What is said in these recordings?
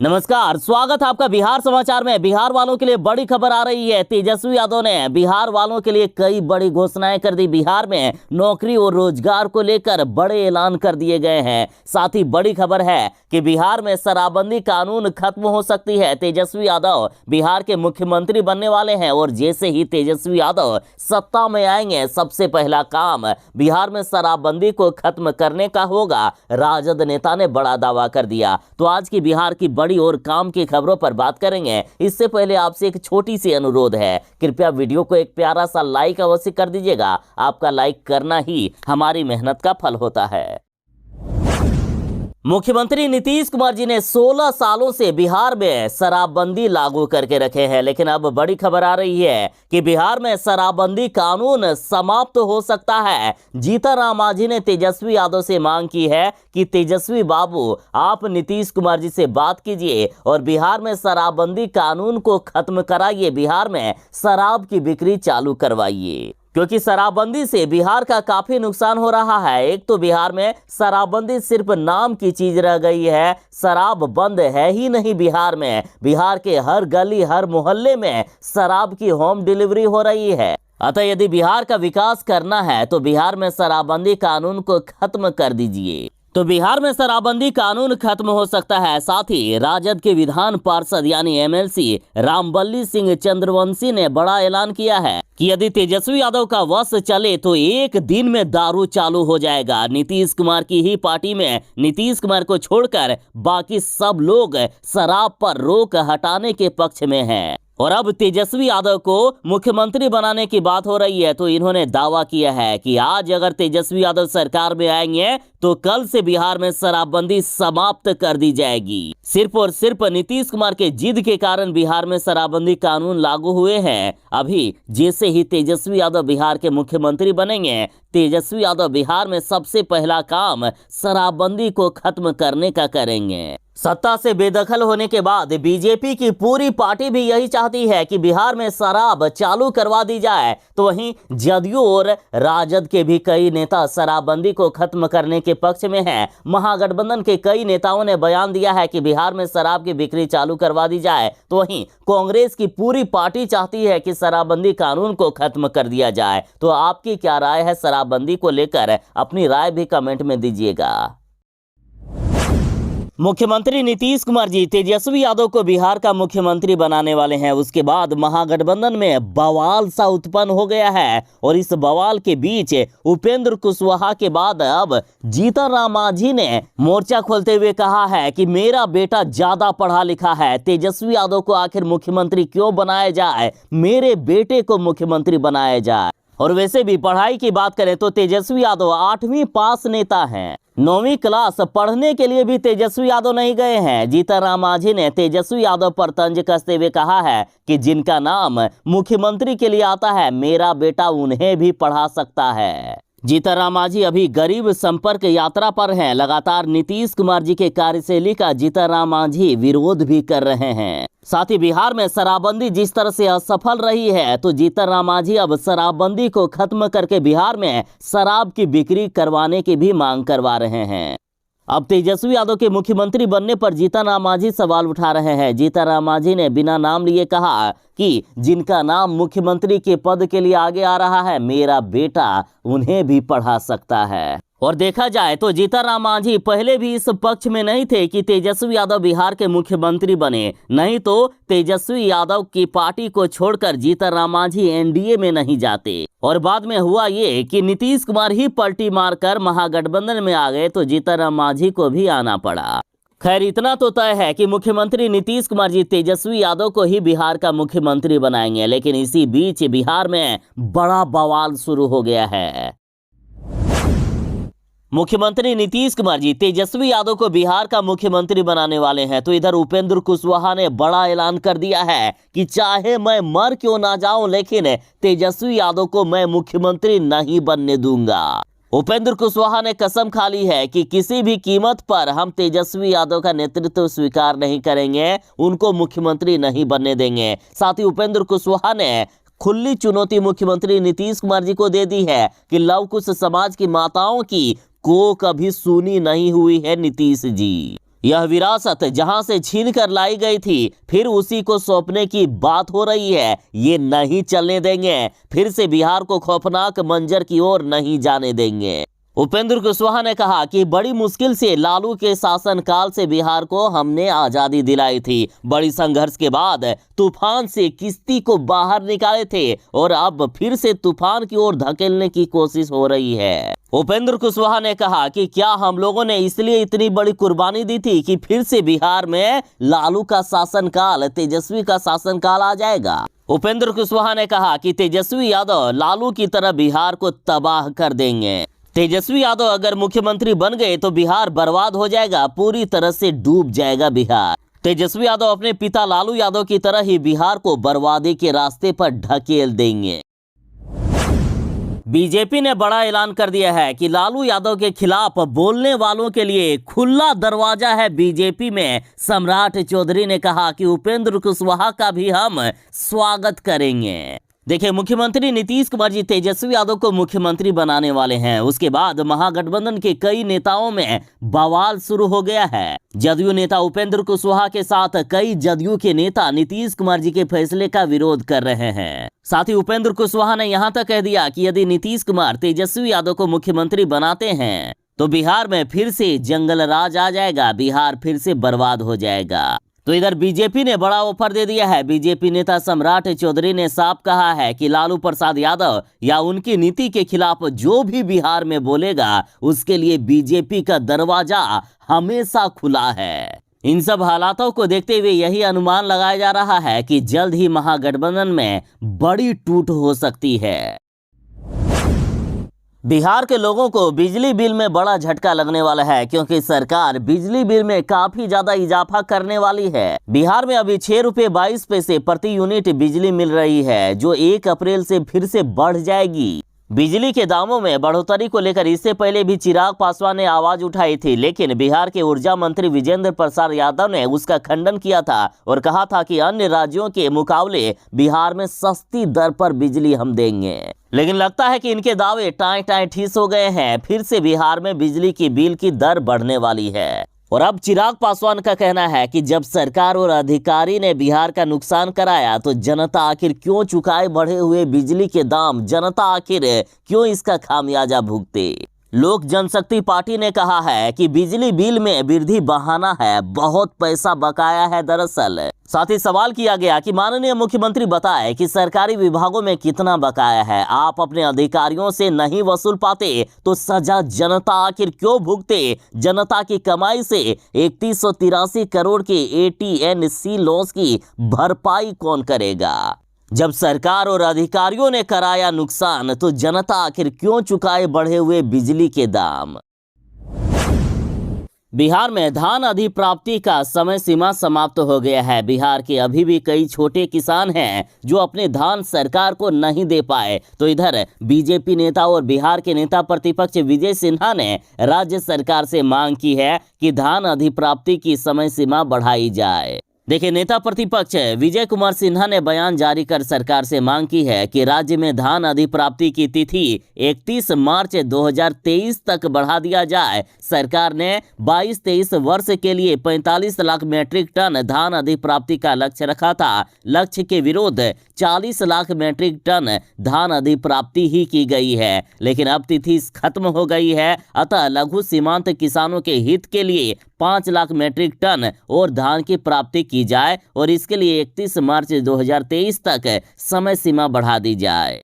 नमस्कार, स्वागत है आपका बिहार समाचार में। बिहार वालों के लिए बड़ी खबर आ रही है। तेजस्वी यादव ने बिहार वालों के लिए कई बड़ी घोषणाएं कर दी। बिहार में नौकरी और रोजगार को लेकर बड़े ऐलान कर दिए गए हैं। साथ ही बड़ी खबर है कि बिहार में शराबबंदी कानून खत्म हो सकती है। तेजस्वी यादव बिहार के मुख्यमंत्री बनने वाले हैं और जैसे ही तेजस्वी यादव सत्ता में आएंगे, सबसे पहला काम बिहार में शराबबंदी को खत्म करने का होगा। राजद नेता ने बड़ा दावा कर दिया। तो आज की बिहार की बड़ी और काम की खबरों पर बात करेंगे। इससे पहले आपसे एक छोटी सी अनुरोध है, कृपया वीडियो को एक प्यारा सा लाइक अवश्य कर दीजिएगा। आपका लाइक करना ही हमारी मेहनत का फल होता है। मुख्यमंत्री नीतीश कुमार जी ने 16 सालों से बिहार में शराबबंदी लागू करके रखे हैं, लेकिन अब बड़ी खबर आ रही है कि बिहार में शराबबंदी कानून समाप्त हो सकता है। जीतनराम मांझी ने तेजस्वी यादव से मांग की है कि तेजस्वी बाबू, आप नीतीश कुमार जी से बात कीजिए और बिहार में शराबबंदी कानून को खत्म कराइए। बिहार में शराब की बिक्री चालू करवाइए, क्योंकि शराबबंदी से बिहार का काफी नुकसान हो रहा है। एक तो बिहार में शराबबंदी सिर्फ नाम की चीज रह गई है, शराब बंद है ही नहीं बिहार में। बिहार के हर गली हर मोहल्ले में शराब की होम डिलीवरी हो रही है। अतः यदि बिहार का विकास करना है तो बिहार में शराबबंदी कानून को खत्म कर दीजिए, तो बिहार में शराबबंदी कानून खत्म हो सकता है। साथ ही राजद के विधान पार्षद यानी एमएलसी रामबल्ली सिंह चंद्रवंशी ने बड़ा ऐलान किया है कि यदि तेजस्वी यादव का वश चले तो एक दिन में दारू चालू हो जाएगा। नीतीश कुमार की ही पार्टी में नीतीश कुमार को छोड़कर बाकी सब लोग शराब पर रोक हटाने के पक्ष में हैं। और अब तेजस्वी यादव को मुख्यमंत्री बनाने की बात हो रही है, तो इन्होंने दावा किया है कि आज अगर तेजस्वी यादव सरकार में आएंगे तो कल से बिहार में शराबबंदी समाप्त कर दी जाएगी। सिर्फ और सिर्फ नीतीश कुमार के जिद के कारण बिहार में शराबबंदी कानून लागू हुए हैं। अभी जैसे ही तेजस्वी यादव बिहार के मुख्यमंत्री बनेंगे, तेजस्वी यादव बिहार में सबसे पहला काम शराबबंदी को खत्म करने का करेंगे। सत्ता से बेदखल होने के बाद बीजेपी की पूरी पार्टी भी यही चाहती है कि बिहार में शराब चालू करवा दी जाए। तो वहीं जदयू और राजद के भी कई नेता शराबबंदी को खत्म करने के पक्ष में हैं। महागठबंधन के कई नेताओं ने बयान दिया है कि बिहार में शराब की बिक्री चालू करवा दी जाए। तो वहीं कांग्रेस की पूरी पार्टी चाहती है कि शराबबंदी कानून को खत्म कर दिया जाए। तो आपकी क्या राय है शराबबंदी को लेकर? अपनी राय भी कमेंट में दीजिएगा। मुख्यमंत्री नीतीश कुमार जी तेजस्वी यादव को बिहार का मुख्यमंत्री बनाने वाले हैं। उसके बाद महागठबंधन में बवाल सा उत्पन्न हो गया है और इस बवाल के बीच उपेंद्र कुशवाहा के बाद अब जीतनराम मांझी ने मोर्चा खोलते हुए कहा है कि मेरा बेटा ज्यादा पढ़ा लिखा है, तेजस्वी यादव को आखिर मुख्यमंत्री क्यों बनाया जाए, मेरे बेटे को मुख्यमंत्री बनाया जाए। और वैसे भी पढ़ाई की बात करें तो तेजस्वी यादव 8वीं पास नेता हैं। 9वीं क्लास पढ़ने के लिए भी तेजस्वी यादव नहीं गए हैं। जीतनराम मांझी ने तेजस्वी यादव पर तंज कसते हुए कहा है कि जिनका नाम मुख्यमंत्री के लिए आता है, मेरा बेटा उन्हें भी पढ़ा सकता है। जीतनराम मांझी अभी गरीब संपर्क यात्रा पर हैं। लगातार नीतीश कुमार जी के कार्यशैली का जीतनराम मांझी विरोध भी कर रहे हैं। साथ ही बिहार में शराबबंदी जिस तरह से असफल रही है, तो जीतनराम मांझी अब शराबबंदी को खत्म करके बिहार में शराब की बिक्री करवाने की भी मांग करवा रहे हैं। अब तेजस्वी यादव के मुख्यमंत्री बनने पर जीतनराम मांझी सवाल उठा रहे हैं। जीतनराम मांझी ने बिना नाम लिए कहा कि जिनका नाम मुख्यमंत्री के पद के लिए आगे आ रहा है, मेरा बेटा उन्हें भी पढ़ा सकता है। और देखा जाए तो जीतनराम मांझी पहले भी इस पक्ष में नहीं थे कि तेजस्वी यादव बिहार के मुख्यमंत्री बने, नहीं तो तेजस्वी यादव की पार्टी को छोड़कर जीतनराम मांझी एनडीए में नहीं जाते। और बाद में हुआ ये कि नीतीश कुमार ही पलटी मारकर महागठबंधन में आ गए, तो जीतनराम मांझी को भी आना पड़ा। खैर, इतना तो तय है कि मुख्यमंत्री नीतीश कुमार जी तेजस्वी यादव को ही बिहार का मुख्यमंत्री बनाएंगे। लेकिन इसी बीच बिहार में बड़ा बवाल शुरू हो गया है। मुख्यमंत्री नीतीश कुमार जी तेजस्वी यादव को बिहार का मुख्यमंत्री बनाने वाले हैं, तो इधर उपेंद्र कुशवाहा ने बड़ा ऐलान कर दिया है कि चाहे मैं मर क्यों ना जाऊं, लेकिन तेजस्वी यादव को मैं मुख्यमंत्री नहीं बनने दूंगा। उपेंद्र कुशवाहा ने कसम खा ली है कि किसी भी कीमत पर हम तेजस्वी यादव का नेतृत्व स्वीकार नहीं करेंगे, उनको मुख्यमंत्री नहीं बनने देंगे। साथ ही उपेंद्र कुशवाहा ने खुली चुनौती मुख्यमंत्री नीतीश कुमार जी को दे दी है कि लव कुश समाज की माताओं की को कभी सुनी नहीं हुई है नीतीश जी। यह विरासत जहां से छीन कर लाई गई थी फिर उसी को सौंपने की बात हो रही है। ये नहीं चलने देंगे, फिर से बिहार को खौफनाक मंजर की ओर नहीं जाने देंगे। उपेंद्र कुशवाहा ने कहा कि बड़ी मुश्किल से लालू के शासनकाल से बिहार को हमने आजादी दिलाई थी। बड़ी संघर्ष के बाद तूफान से किश्ती को बाहर निकाले थे और अब फिर से तूफान की ओर धकेलने की कोशिश हो रही है। उपेंद्र कुशवाहा ने कहा कि क्या हम लोगों ने इसलिए इतनी बड़ी कुर्बानी दी थी कि फिर से बिहार में लालू का शासनकाल, तेजस्वी का शासनकाल आ जाएगा। उपेंद्र कुशवाहा ने कहा कि तेजस्वी यादव लालू की तरह बिहार को तबाह कर देंगे। तेजस्वी यादव अगर मुख्यमंत्री बन गए तो बिहार बर्बाद हो जाएगा, पूरी तरह से डूब जाएगा बिहार। तेजस्वी यादव अपने पिता लालू यादव की तरह ही बिहार को बर्बादी के रास्ते पर ढकेल देंगे। बीजेपी ने बड़ा ऐलान कर दिया है कि लालू यादव के खिलाफ बोलने वालों के लिए खुला दरवाजा है बीजेपी में। सम्राट चौधरी ने कहा कि उपेंद्र कुशवाहा का भी हम स्वागत करेंगे। देखिए, मुख्यमंत्री नीतीश कुमार जी तेजस्वी यादव को मुख्यमंत्री बनाने वाले हैं। उसके बाद महागठबंधन के कई नेताओं में बवाल शुरू हो गया है। जदयू नेता उपेंद्र कुशवाहा के साथ कई जदयू के नेता नीतीश कुमार जी के फैसले का विरोध कर रहे हैं। साथ ही उपेंद्र कुशवाहा ने यहां तक कह दिया कि यदि नीतीश कुमार तेजस्वी यादव को मुख्यमंत्री बनाते हैं तो बिहार में फिर से जंगल राज आ जाएगा, बिहार फिर से बर्बाद हो जाएगा। तो इधर बीजेपी ने बड़ा ऑफर दे दिया है। बीजेपी नेता सम्राट चौधरी ने साफ कहा है कि लालू प्रसाद यादव या उनकी नीति के खिलाफ जो भी बिहार में बोलेगा उसके लिए बीजेपी का दरवाजा हमेशा खुला है। इन सब हालातों को देखते हुए यही अनुमान लगाया जा रहा है कि जल्द ही महागठबंधन में बड़ी टूट हो सकती है। बिहार के लोगों को बिजली बिल में बड़ा झटका लगने वाला है, क्योंकि सरकार बिजली बिल में काफी ज्यादा इजाफा करने वाली है। बिहार में अभी 6 रुपये 22 पैसे प्रति यूनिट बिजली मिल रही है, जो 1 अप्रैल से फिर से बढ़ जाएगी। बिजली के दामों में बढ़ोतरी को लेकर इससे पहले भी चिराग पासवान ने आवाज उठाई थी, लेकिन बिहार के ऊर्जा मंत्री विजेंद्र प्रसाद यादव ने उसका खंडन किया था और कहा था कि अन्य राज्यों के मुकाबले बिहार में सस्ती दर पर बिजली हम देंगे। लेकिन लगता है कि इनके दावे टाएं टाएं ठीस हो गए हैं। फिर से बिहार में बिजली की बिल की दर बढ़ने वाली है। और अब चिराग पासवान का कहना है कि जब सरकार और अधिकारी ने बिहार का नुकसान कराया तो जनता आखिर क्यों चुकाए बढ़े हुए बिजली के दाम, जनता आखिर क्यों इसका खामियाजा भुगते। लोक जनशक्ति पार्टी ने कहा है कि बिजली बिल में वृद्धि बहाना है, बहुत पैसा बकाया है दरअसल। साथ ही सवाल किया गया कि माननीय मुख्यमंत्री बताए कि सरकारी विभागों में कितना बकाया है। आप अपने अधिकारियों से नहीं वसूल पाते तो सजा जनता आखिर क्यों भुगते। जनता की कमाई से 3183 करोड़ के AT&C लॉस की भरपाई कौन करेगा। जब सरकार और अधिकारियों ने कराया नुकसान तो जनता आखिर क्यों चुकाए बढ़े हुए बिजली के दाम। बिहार में धान अधिप्राप्ति का समय सीमा समाप्त हो गया है। बिहार के अभी भी कई छोटे किसान हैं जो अपने धान सरकार को नहीं दे पाए। तो इधर बीजेपी नेता और बिहार के नेता प्रतिपक्ष विजय सिन्हा ने राज्य सरकार से मांग की है कि धान अधिप्राप्ति की समय सीमा बढ़ाई जाए। देखिए, नेता प्रतिपक्ष विजय कुमार सिन्हा ने बयान जारी कर सरकार से मांग की है कि राज्य में धान अधिप्राप्ति की तिथि 31 मार्च 2023 तक बढ़ा दिया जाए। सरकार ने 22-23 वर्ष के लिए 45 लाख मीट्रिक टन धान अधिप्राप्ति का लक्ष्य रखा था। लक्ष्य के विरुद्ध 40 लाख मीट्रिक टन धान अधिप्राप्ति ही की गई है, लेकिन अब तिथि खत्म हो गई है। अतः लघु सीमांत किसानों के हित के लिए 5 लाख मीट्रिक टन और धान की प्राप्ति की जाए और इसके लिए 31 मार्च 2023 तक समय सीमा बढ़ा दी जाए।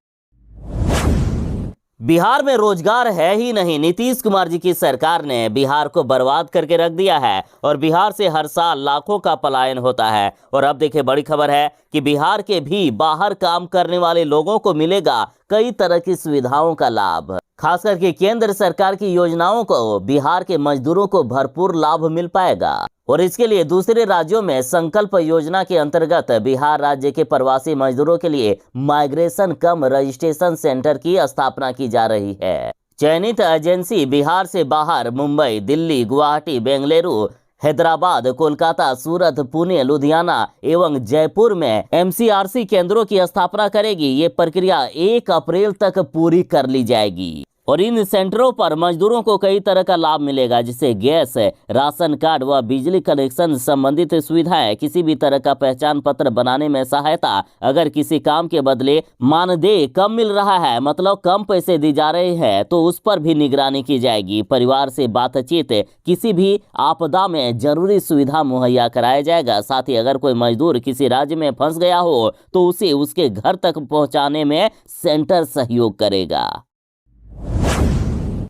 बिहार में रोजगार है ही नहीं। नीतीश कुमार जी की सरकार ने बिहार को बर्बाद करके रख दिया है और बिहार से हर साल लाखों का पलायन होता है। और अब देखिए, बड़ी खबर है कि बिहार के भी बाहर काम करने वाले लोगों को मिलेगा कई तरह की सुविधाओं का लाभ। खास करके केंद्र सरकार की योजनाओं को बिहार के मजदूरों को भरपूर लाभ मिल पाएगा। और इसके लिए दूसरे राज्यों में संकल्प योजना के अंतर्गत बिहार राज्य के प्रवासी मजदूरों के लिए माइग्रेशन कम रजिस्ट्रेशन सेंटर की स्थापना की जा रही है। चयनित एजेंसी बिहार से बाहर मुंबई, दिल्ली, गुवाहाटी, बेंगलुरु, हैदराबाद, कोलकाता, सूरत, पुणे, लुधियाना एवं जयपुर में MCRC केंद्रों की स्थापना करेगी। ये प्रक्रिया 1 अप्रैल तक पूरी कर ली जाएगी। और इन सेंटरों पर मजदूरों को कई तरह का लाभ मिलेगा, जिससे गैस, राशन कार्ड व बिजली कनेक्शन संबंधित सुविधाएं, किसी भी तरह का पहचान पत्र बनाने में सहायता, अगर किसी काम के बदले मानदेय कम मिल रहा है, मतलब कम पैसे दी जा रहे हैं, तो उस पर भी निगरानी की जाएगी। परिवार से बातचीत, किसी भी आपदा में जरूरी सुविधा मुहैया कराया जाएगा। साथ ही अगर कोई मजदूर किसी राज्य में फंस गया हो तो उसे उसके घर तक पहुंचाने में सेंटर सहयोग करेगा।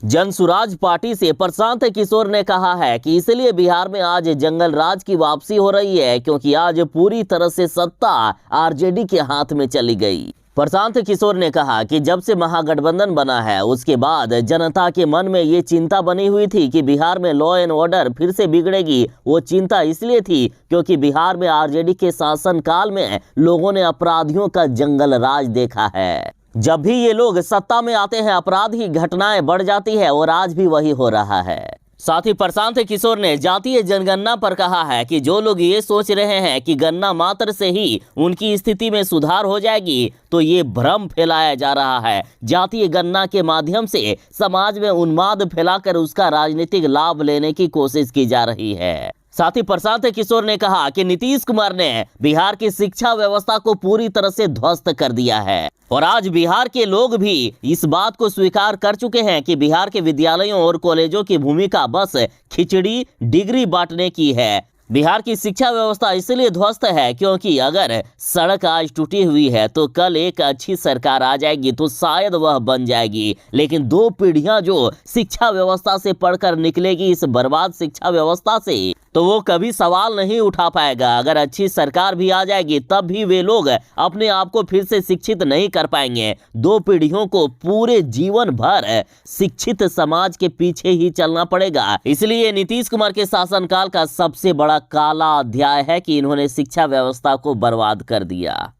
जनसुराज पार्टी से प्रशांत किशोर ने कहा है कि इसलिए बिहार में आज जंगल राज की वापसी हो रही है, क्योंकि आज पूरी तरह से सत्ता आरजेडी के हाथ में चली गई। प्रशांत किशोर ने कहा कि जब से महागठबंधन बना है उसके बाद जनता के मन में ये चिंता बनी हुई थी कि बिहार में लॉ एंड ऑर्डर फिर से बिगड़ेगी। वो चिंता इसलिए थी क्योंकि बिहार में आरजेडी के शासनकाल में लोगों ने अपराधियों का जंगल राज देखा है। जब भी ये लोग सत्ता में आते हैं अपराध की घटनाएं बढ़ जाती है और आज भी वही हो रहा है। साथ ही प्रशांत किशोर ने जातीय जनगणना पर कहा है कि जो लोग ये सोच रहे हैं कि गणना मात्र से ही उनकी स्थिति में सुधार हो जाएगी, तो ये भ्रम फैलाया जा रहा है। जातीय गणना के माध्यम से समाज में उन्माद फैलाकर उसका राजनीतिक लाभ लेने की कोशिश की जा रही है। साथ ही प्रशांत किशोर ने कहा कि नीतीश कुमार ने बिहार की शिक्षा व्यवस्था को पूरी तरह से ध्वस्त कर दिया है और आज बिहार के लोग भी इस बात को स्वीकार कर चुके हैं कि बिहार के विद्यालयों और कॉलेजों की भूमिका बस खिचड़ी डिग्री बांटने की है। बिहार की शिक्षा व्यवस्था इसलिए ध्वस्त है क्योंकि अगर सड़क आज टूटी हुई है तो कल एक अच्छी सरकार आ जाएगी तो शायद वह बन जाएगी, लेकिन 2 पीढ़ियां जो शिक्षा व्यवस्था से पढ़कर निकलेगी इस बर्बाद शिक्षा व्यवस्था से, तो वो कभी सवाल नहीं उठा पाएगा। अगर अच्छी सरकार भी आ जाएगी तब भी वे लोग अपने आप को फिर से शिक्षित नहीं कर पाएंगे। 2 पीढ़ियों को पूरे जीवन भर शिक्षित समाज के पीछे ही चलना पड़ेगा। इसलिए नीतीश कुमार के शासनकाल का सबसे बड़ा काला अध्याय है कि इन्होंने शिक्षा व्यवस्था को बर्बाद कर दिया।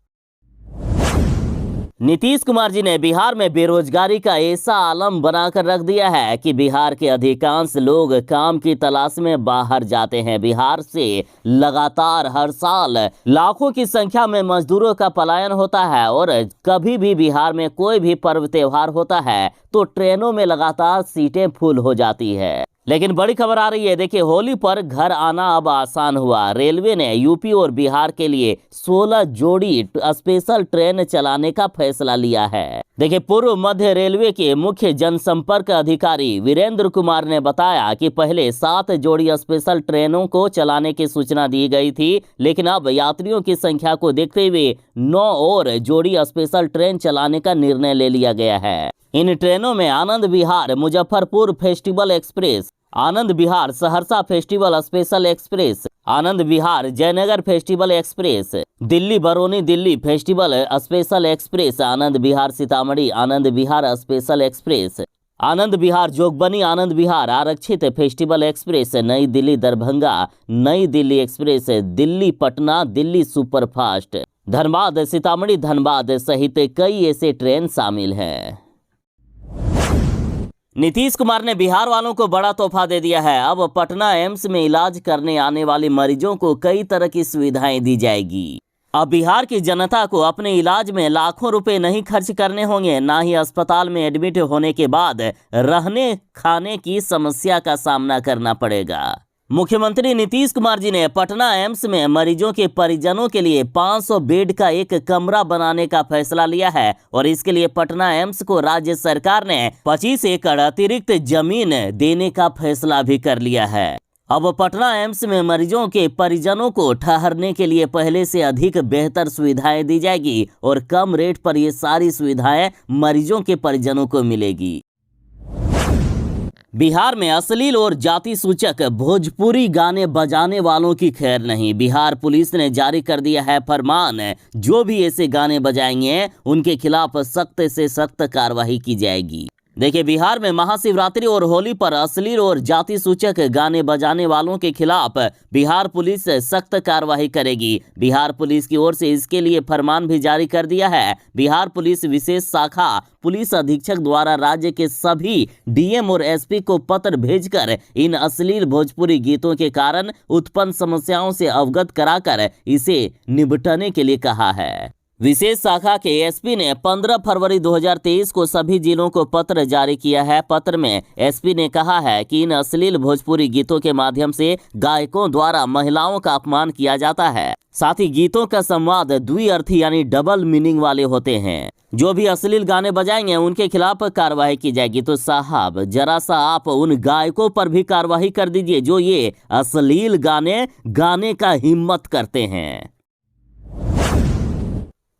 नीतीश कुमार जी ने बिहार में बेरोजगारी का ऐसा आलम बनाकर रख दिया है कि बिहार के अधिकांश लोग काम की तलाश में बाहर जाते हैं। बिहार से लगातार हर साल लाखों की संख्या में मजदूरों का पलायन होता है और कभी भी बिहार में कोई भी पर्व त्योहार होता है तो ट्रेनों में लगातार सीटें फुल हो जाती है। लेकिन बड़ी खबर आ रही है, देखिए होली पर घर आना अब आसान हुआ। रेलवे ने यूपी और बिहार के लिए 16 जोड़ी स्पेशल ट्रेन चलाने का फैसला लिया है। देखिए पूर्व मध्य रेलवे के मुख्य जनसंपर्क अधिकारी वीरेंद्र कुमार ने बताया कि पहले 7 जोड़ी स्पेशल ट्रेनों को चलाने की सूचना दी गई थी, लेकिन अब यात्रियों की संख्या को देखते हुए 9 और जोड़ी स्पेशल ट्रेन चलाने का निर्णय ले लिया गया है। इन ट्रेनों में Anand Vihar Muzaffarpur festival express, Anand Vihar Saharsa festival special express, Anand Vihar Jaynagar festival express, Delhi Barauni Delhi festival special express, Anand Vihar Sitamarhi Anand Vihar special express, Anand Vihar Jogbani Anand Vihar आरक्षित फेस्टिवल एक्सप्रेस, नई दिल्ली दरभंगा नई दिल्ली एक्सप्रेस, दिल्ली पटना दिल्ली सुपरफास्ट, धनबाद सीतामढ़ी धनबाद सहित कई ऐसे ट्रेन शामिल हैं। नीतीश कुमार ने बिहार वालों को बड़ा तोहफा दे दिया है। अब पटना एम्स में इलाज करने आने वाले मरीजों को कई तरह की सुविधाएं दी जाएगी। अब बिहार की जनता को अपने इलाज में लाखों रुपए नहीं खर्च करने होंगे, ना ही अस्पताल में एडमिट होने के बाद रहने खाने की समस्या का सामना करना पड़ेगा। मुख्यमंत्री नीतीश कुमार जी ने पटना एम्स में मरीजों के परिजनों के लिए 500 बेड का एक कमरा बनाने का फैसला लिया है और इसके लिए पटना एम्स को राज्य सरकार ने 25 एकड़ अतिरिक्त जमीन देने का फैसला भी कर लिया है। अब पटना एम्स में मरीजों के परिजनों को ठहरने के लिए पहले से अधिक बेहतर सुविधाएं दी जाएगी और कम रेट पर ये सारी सुविधाएं मरीजों के परिजनों को मिलेगी। बिहार में अश्लील और जाति सूचक भोजपुरी गाने बजाने वालों की खैर नहीं। बिहार पुलिस ने जारी कर दिया है फरमान, जो भी ऐसे गाने बजाएंगे उनके खिलाफ सख्त से सख्त कार्रवाई की जाएगी। देखिए बिहार में महाशिवरात्रि और होली पर अश्लील और जाति सूचक गाने बजाने वालों के खिलाफ बिहार पुलिस सख्त कार्रवाई करेगी। बिहार पुलिस की ओर से इसके लिए फरमान भी जारी कर दिया है। बिहार पुलिस विशेष शाखा पुलिस अधीक्षक द्वारा राज्य के सभी डीएम और एसपी को पत्र भेजकर इन अश्लील भोजपुरी गीतों के कारण उत्पन्न समस्याओं से अवगत कराकर इसे निपटने के लिए कहा है। विशेष शाखा के एसपी ने 15 फरवरी 2023 को सभी जिलों को पत्र जारी किया है। पत्र में एसपी ने कहा है कि इन अश्लील भोजपुरी गीतों के माध्यम से गायकों द्वारा महिलाओं का अपमान किया जाता है। साथ ही गीतों का संवाद द्विअर्थी यानी डबल मीनिंग वाले होते हैं। जो भी अश्लील गाने बजाएंगे उनके खिलाफ कार्रवाई की जाएगी। तो साहब जरा सा आप उन गायकों पर भी कार्रवाई कर दीजिए जो ये अश्लील गाने गाने का हिम्मत करते हैं।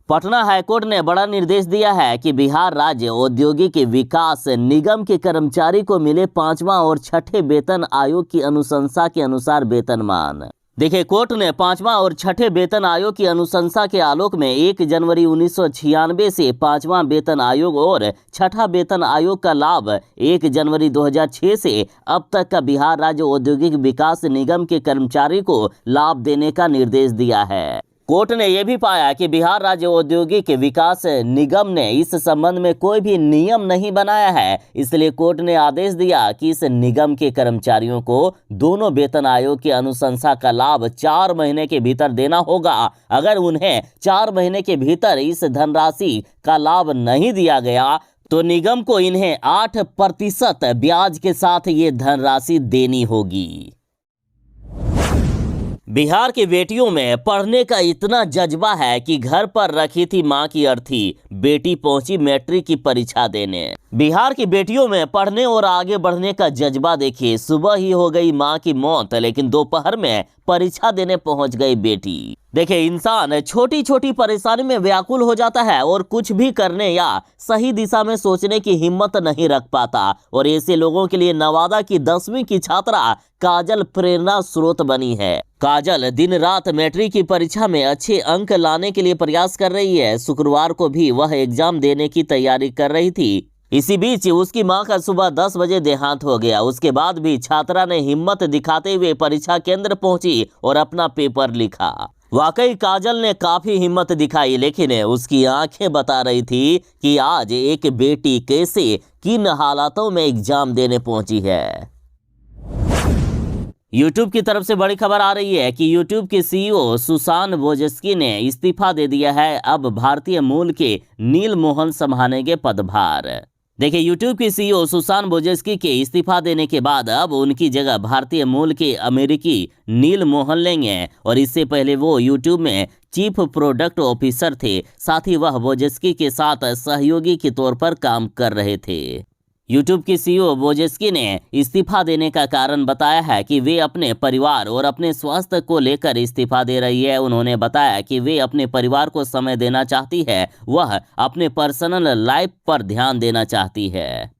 पटना हाईकोर्ट ने बड़ा निर्देश दिया है कि बिहार राज्य औद्योगिक विकास निगम के कर्मचारी को मिले 5वां और 6ठे वेतन आयोग की अनुशंसा के अनुसार वेतनमान। देखिए, कोर्ट ने 5वां और 6ठे वेतन आयोग की अनुशंसा के आलोक में 1 जनवरी 1996 से 5वां वेतन आयोग और 6ठा वेतन आयोग का लाभ 1 जनवरी 2006 से अब तक का बिहार राज्य औद्योगिक विकास निगम के कर्मचारी को लाभ देने का निर्देश दिया है। कोर्ट ने यह भी पाया कि बिहार राज्य औद्योगिक विकास निगम ने इस संबंध में कोई भी नियम नहीं बनाया है। इसलिए कोर्ट ने आदेश दिया कि इस निगम के कर्मचारियों को दोनों वेतन आयोग की अनुशंसा का लाभ 4 महीने के भीतर देना होगा। अगर उन्हें 4 महीने के भीतर इस धनराशि का लाभ नहीं दिया गया तो निगम को इन्हें 8% ब्याज के साथ ये धनराशि देनी होगी। बिहार की बेटियों में पढ़ने का इतना जज्बा है कि घर पर रखी थी मां की अर्थी, बेटी पहुंची मैट्रिक की परीक्षा देने। बिहार की बेटियों में पढ़ने और आगे बढ़ने का जज्बा देखिए। सुबह ही हो गई मां की मौत, लेकिन दोपहर में परीक्षा देने पहुंच गई बेटी। देखिए, इंसान छोटी छोटी परेशानी में व्याकुल हो जाता है और कुछ भी करने या सही दिशा में सोचने की हिम्मत नहीं रख पाता। और ऐसे लोगों के लिए नवादा की 10वीं की छात्रा काजल प्रेरणा स्रोत बनी है। काजल दिन रात मैट्रिक की परीक्षा में अच्छे अंक लाने के लिए प्रयास कर रही है। शुक्रवार को भी वह एग्जाम देने की तैयारी कर रही थी। इसी बीच उसकी मां का सुबह 10 बजे देहांत हो गया। उसके बाद भी छात्रा ने हिम्मत दिखाते हुए परीक्षा केंद्र पहुंची और अपना पेपर लिखा। वाकई काजल ने काफी हिम्मत दिखाई, लेकिन उसकी आंखें बता रही थी कि आज एक बेटी कैसे किन हालातों में एग्जाम देने पहुंची है। यूट्यूब की तरफ से बड़ी खबर आ रही है कि यूट्यूब के सीईओ सुसान वोजेस्की ने इस्तीफा दे दिया है। अब भारतीय मूल के नील मोहन संभालेंगे पदभार। देखिए, यूट्यूब के सीईओ सुसान वोजेस्की के इस्तीफा देने के बाद अब उनकी जगह भारतीय मूल के अमेरिकी नील मोहन लेंगे। और इससे पहले वो यूट्यूब में चीफ प्रोडक्ट ऑफिसर थे। साथ ही वह वोजेस्की के साथ सहयोगी के तौर पर काम कर रहे थे। यूट्यूब की सीईओ वोजेस्की ने इस्तीफा देने का कारण बताया है कि वे अपने परिवार और अपने स्वास्थ्य को लेकर इस्तीफा दे रही है। उन्होंने बताया कि वे अपने परिवार को समय देना चाहती है, वह अपने पर्सनल लाइफ पर ध्यान देना चाहती है।